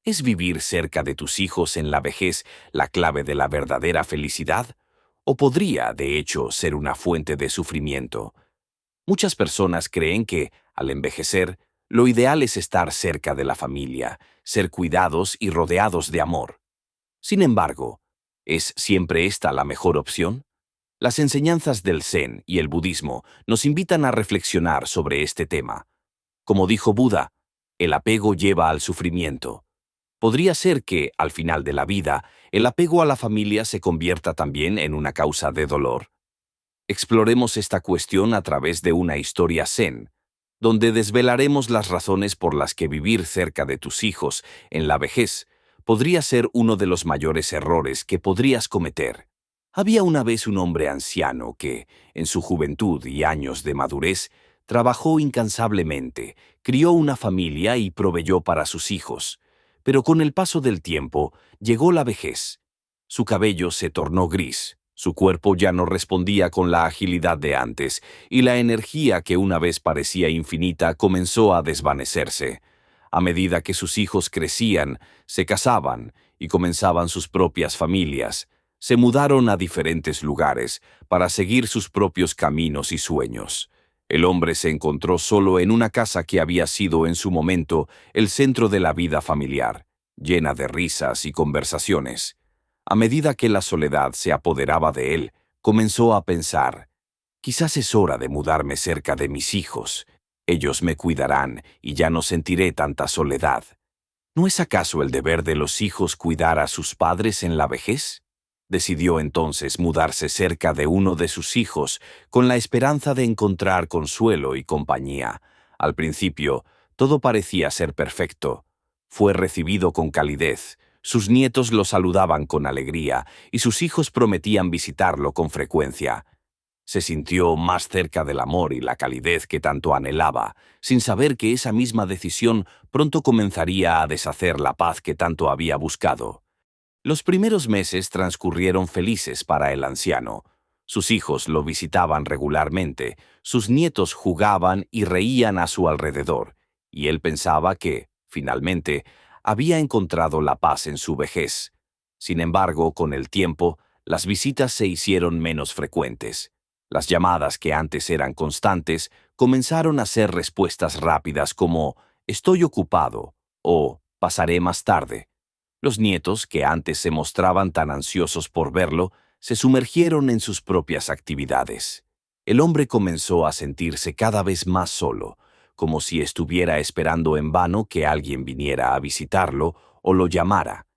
¿Es vivir cerca de tus hijos en la vejez la clave de la verdadera felicidad? ¿O podría, de hecho, ser una fuente de sufrimiento? Muchas personas creen que, al envejecer, lo ideal es estar cerca de la familia, ser cuidados y rodeados de amor. Sin embargo, ¿es siempre esta la mejor opción? Las enseñanzas del Zen y el budismo nos invitan a reflexionar sobre este tema. Como dijo Buda, el apego lleva al sufrimiento. Podría ser que, al final de la vida, el apego a la familia se convierta también en una causa de dolor. Exploremos esta cuestión a través de una historia zen, donde desvelaremos las razones por las que vivir cerca de tus hijos en la vejez podría ser uno de los mayores errores que podrías cometer. Había una vez un hombre anciano que, en su juventud y años de madurez, trabajó incansablemente, crió una familia y proveyó para sus hijos. Pero con el paso del tiempo, llegó la vejez. Su cabello se tornó gris, su cuerpo ya no respondía con la agilidad de antes, y la energía que una vez parecía infinita comenzó a desvanecerse. A medida que sus hijos crecían, se casaban y comenzaban sus propias familias, se mudaron a diferentes lugares para seguir sus propios caminos y sueños. El hombre se encontró solo en una casa que había sido en su momento el centro de la vida familiar, llena de risas y conversaciones. A medida que la soledad se apoderaba de él, comenzó a pensar, quizás es hora de mudarme cerca de mis hijos. Ellos me cuidarán y ya no sentiré tanta soledad. ¿No es acaso el deber de los hijos cuidar a sus padres en la vejez? Decidió entonces mudarse cerca de uno de sus hijos con la esperanza de encontrar consuelo y compañía. Al principio, todo parecía ser perfecto. Fue recibido con calidez, sus nietos lo saludaban con alegría y sus hijos prometían visitarlo con frecuencia. Se sintió más cerca del amor y la calidez que tanto anhelaba, sin saber que esa misma decisión pronto comenzaría a deshacer la paz que tanto había buscado. Los primeros meses transcurrieron felices para el anciano. Sus hijos lo visitaban regularmente, sus nietos jugaban y reían a su alrededor, y él pensaba que, finalmente, había encontrado la paz en su vejez. Sin embargo, con el tiempo, las visitas se hicieron menos frecuentes. Las llamadas que antes eran constantes comenzaron a ser respuestas rápidas como «estoy ocupado» o «pasaré más tarde». Los nietos, que antes se mostraban tan ansiosos por verlo, se sumergieron en sus propias actividades. El hombre comenzó a sentirse cada vez más solo, como si estuviera esperando en vano que alguien viniera a visitarlo o lo llamara.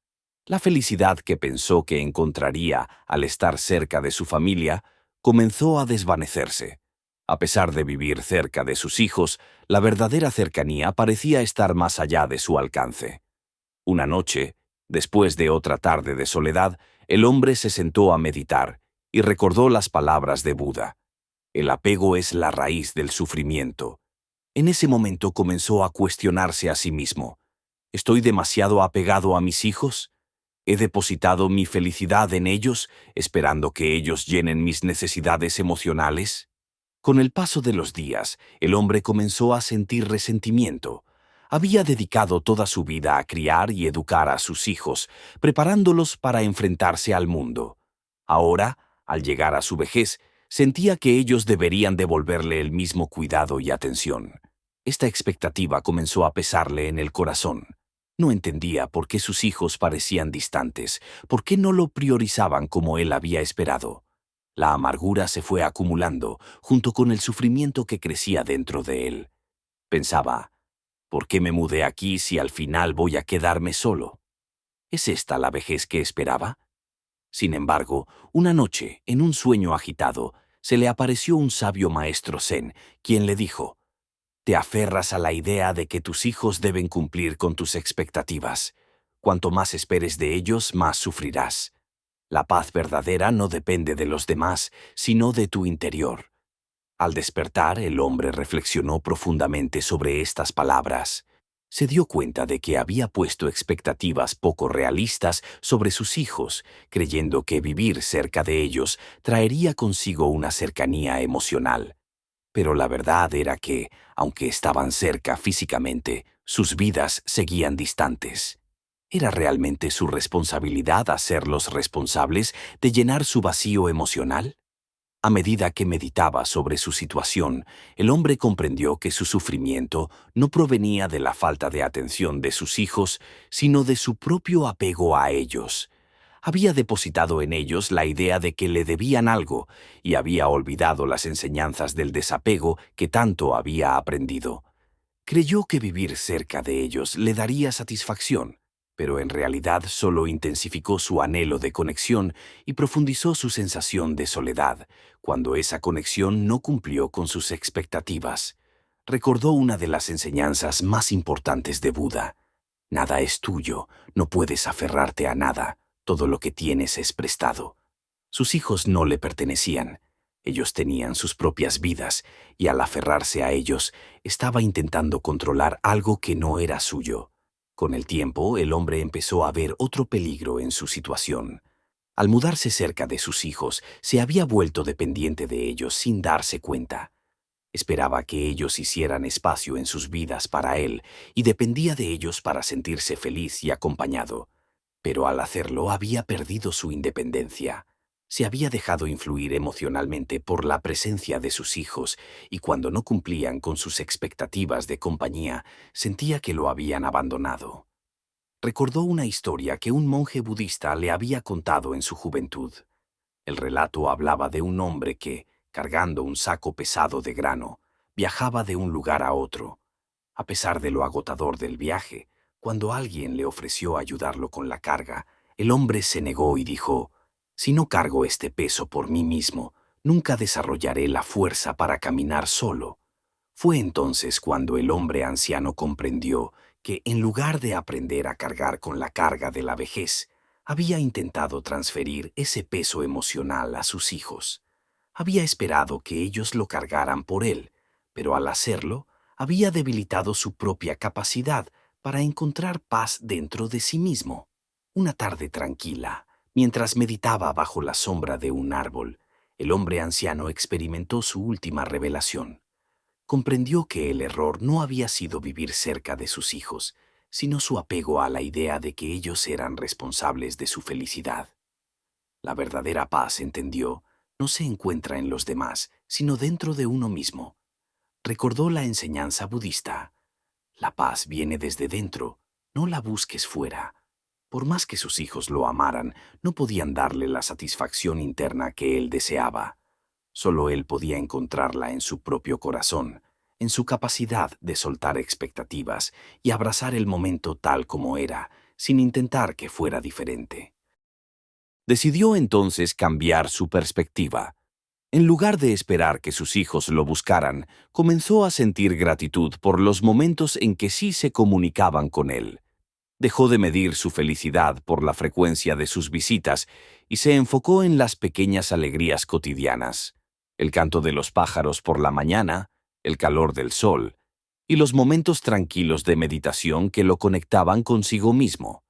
La felicidad que pensó que encontraría al estar cerca de su familia comenzó a desvanecerse. A pesar de vivir cerca de sus hijos, la verdadera cercanía parecía estar más allá de su alcance. Una noche, después de otra tarde de soledad, el hombre se sentó a meditar y recordó las palabras de Buda. El apego es la raíz del sufrimiento. En ese momento comenzó a cuestionarse a sí mismo. ¿Estoy demasiado apegado a mis hijos? ¿He depositado mi felicidad en ellos, esperando que ellos llenen mis necesidades emocionales? Con el paso de los días, el hombre comenzó a sentir resentimiento. Había dedicado toda su vida a criar y educar a sus hijos, preparándolos para enfrentarse al mundo. Ahora, al llegar a su vejez, sentía que ellos deberían devolverle el mismo cuidado y atención. Esta expectativa comenzó a pesarle en el corazón. No entendía por qué sus hijos parecían distantes, por qué no lo priorizaban como él había esperado. La amargura se fue acumulando, junto con el sufrimiento que crecía dentro de él. Pensaba, ¿por qué me mudé aquí si al final voy a quedarme solo? ¿Es esta la vejez que esperaba? Sin embargo, una noche, en un sueño agitado, se le apareció un sabio maestro zen, quien le dijo, «Te aferras a la idea de que tus hijos deben cumplir con tus expectativas. Cuanto más esperes de ellos, más sufrirás. La paz verdadera no depende de los demás, sino de tu interior». Al despertar, el hombre reflexionó profundamente sobre estas palabras. Se dio cuenta de que había puesto expectativas poco realistas sobre sus hijos, creyendo que vivir cerca de ellos traería consigo una cercanía emocional. Pero la verdad era que, aunque estaban cerca físicamente, sus vidas seguían distantes. ¿Era realmente su responsabilidad hacerlos responsables de llenar su vacío emocional? A medida que meditaba sobre su situación, el hombre comprendió que su sufrimiento no provenía de la falta de atención de sus hijos, sino de su propio apego a ellos. Había depositado en ellos la idea de que le debían algo y había olvidado las enseñanzas del desapego que tanto había aprendido. Creyó que vivir cerca de ellos le daría satisfacción, pero en realidad solo intensificó su anhelo de conexión y profundizó su sensación de soledad, cuando esa conexión no cumplió con sus expectativas. Recordó una de las enseñanzas más importantes de Buda: nada es tuyo, no puedes aferrarte a nada, todo lo que tienes es prestado. Sus hijos no le pertenecían. Ellos tenían sus propias vidas y al aferrarse a ellos estaba intentando controlar algo que no era suyo. Con el tiempo, el hombre empezó a ver otro peligro en su situación. Al mudarse cerca de sus hijos, se había vuelto dependiente de ellos sin darse cuenta. Esperaba que ellos hicieran espacio en sus vidas para él y dependía de ellos para sentirse feliz y acompañado. Pero al hacerlo había perdido su independencia. Se había dejado influir emocionalmente por la presencia de sus hijos y cuando no cumplían con sus expectativas de compañía, sentía que lo habían abandonado. Recordó una historia que un monje budista le había contado en su juventud. El relato hablaba de un hombre que, cargando un saco pesado de grano, viajaba de un lugar a otro. A pesar de lo agotador del viaje, cuando alguien le ofreció ayudarlo con la carga, el hombre se negó y dijo: «Si no cargo este peso por mí mismo, nunca desarrollaré la fuerza para caminar solo». Fue entonces cuando el hombre anciano comprendió que, en lugar de aprender a cargar con la carga de la vejez, había intentado transferir ese peso emocional a sus hijos. Había esperado que ellos lo cargaran por él, pero al hacerlo, había debilitado su propia capacidad para encontrar paz dentro de sí mismo. Una tarde tranquila, mientras meditaba bajo la sombra de un árbol, el hombre anciano experimentó su última revelación. Comprendió que el error no había sido vivir cerca de sus hijos, sino su apego a la idea de que ellos eran responsables de su felicidad. La verdadera paz, entendió, no se encuentra en los demás, sino dentro de uno mismo. Recordó la enseñanza budista: la paz viene desde dentro, no la busques fuera. Por más que sus hijos lo amaran, no podían darle la satisfacción interna que él deseaba. Solo él podía encontrarla en su propio corazón, en su capacidad de soltar expectativas y abrazar el momento tal como era, sin intentar que fuera diferente. Decidió entonces cambiar su perspectiva. En lugar de esperar que sus hijos lo buscaran, comenzó a sentir gratitud por los momentos en que sí se comunicaban con él. Dejó de medir su felicidad por la frecuencia de sus visitas y se enfocó en las pequeñas alegrías cotidianas: el canto de los pájaros por la mañana, el calor del sol y los momentos tranquilos de meditación que lo conectaban consigo mismo.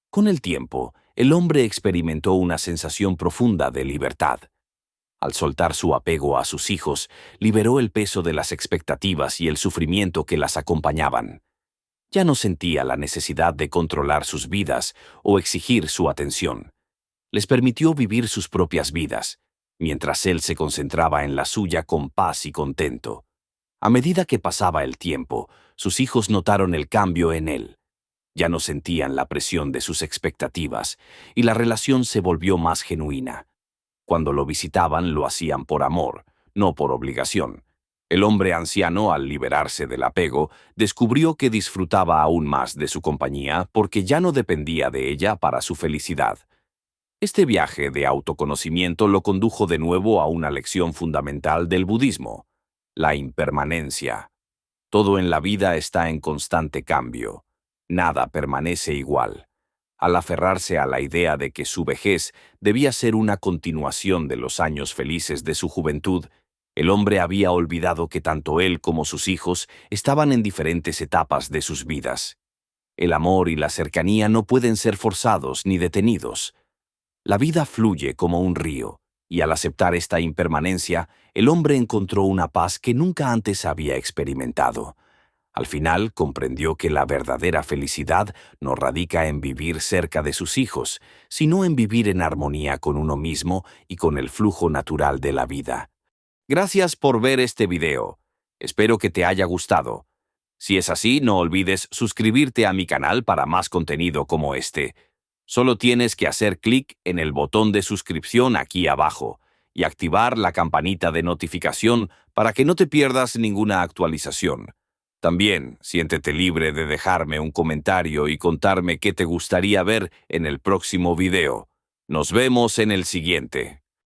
Con el tiempo, el hombre experimentó una sensación profunda de libertad. Al soltar su apego a sus hijos, liberó el peso de las expectativas y el sufrimiento que las acompañaban. Ya no sentía la necesidad de controlar sus vidas o exigir su atención. Les permitió vivir sus propias vidas, mientras él se concentraba en la suya con paz y contento. A medida que pasaba el tiempo, sus hijos notaron el cambio en él. Ya no sentían la presión de sus expectativas y la relación se volvió más genuina. Cuando lo visitaban, lo hacían por amor, no por obligación. El hombre anciano, al liberarse del apego, descubrió que disfrutaba aún más de su compañía porque ya no dependía de ella para su felicidad. Este viaje de autoconocimiento lo condujo de nuevo a una lección fundamental del budismo: la impermanencia. Todo en la vida está en constante cambio. Nada permanece igual. Al aferrarse a la idea de que su vejez debía ser una continuación de los años felices de su juventud, el hombre había olvidado que tanto él como sus hijos estaban en diferentes etapas de sus vidas. El amor y la cercanía no pueden ser forzados ni detenidos. La vida fluye como un río, y al aceptar esta impermanencia, el hombre encontró una paz que nunca antes había experimentado. Al final comprendió que la verdadera felicidad no radica en vivir cerca de sus hijos, sino en vivir en armonía con uno mismo y con el flujo natural de la vida. Gracias por ver este video. Espero que te haya gustado. Si es así, no olvides suscribirte a mi canal para más contenido como este. Solo tienes que hacer clic en el botón de suscripción aquí abajo y activar la campanita de notificación para que no te pierdas ninguna actualización. También, siéntete libre de dejarme un comentario y contarme qué te gustaría ver en el próximo video. Nos vemos en el siguiente.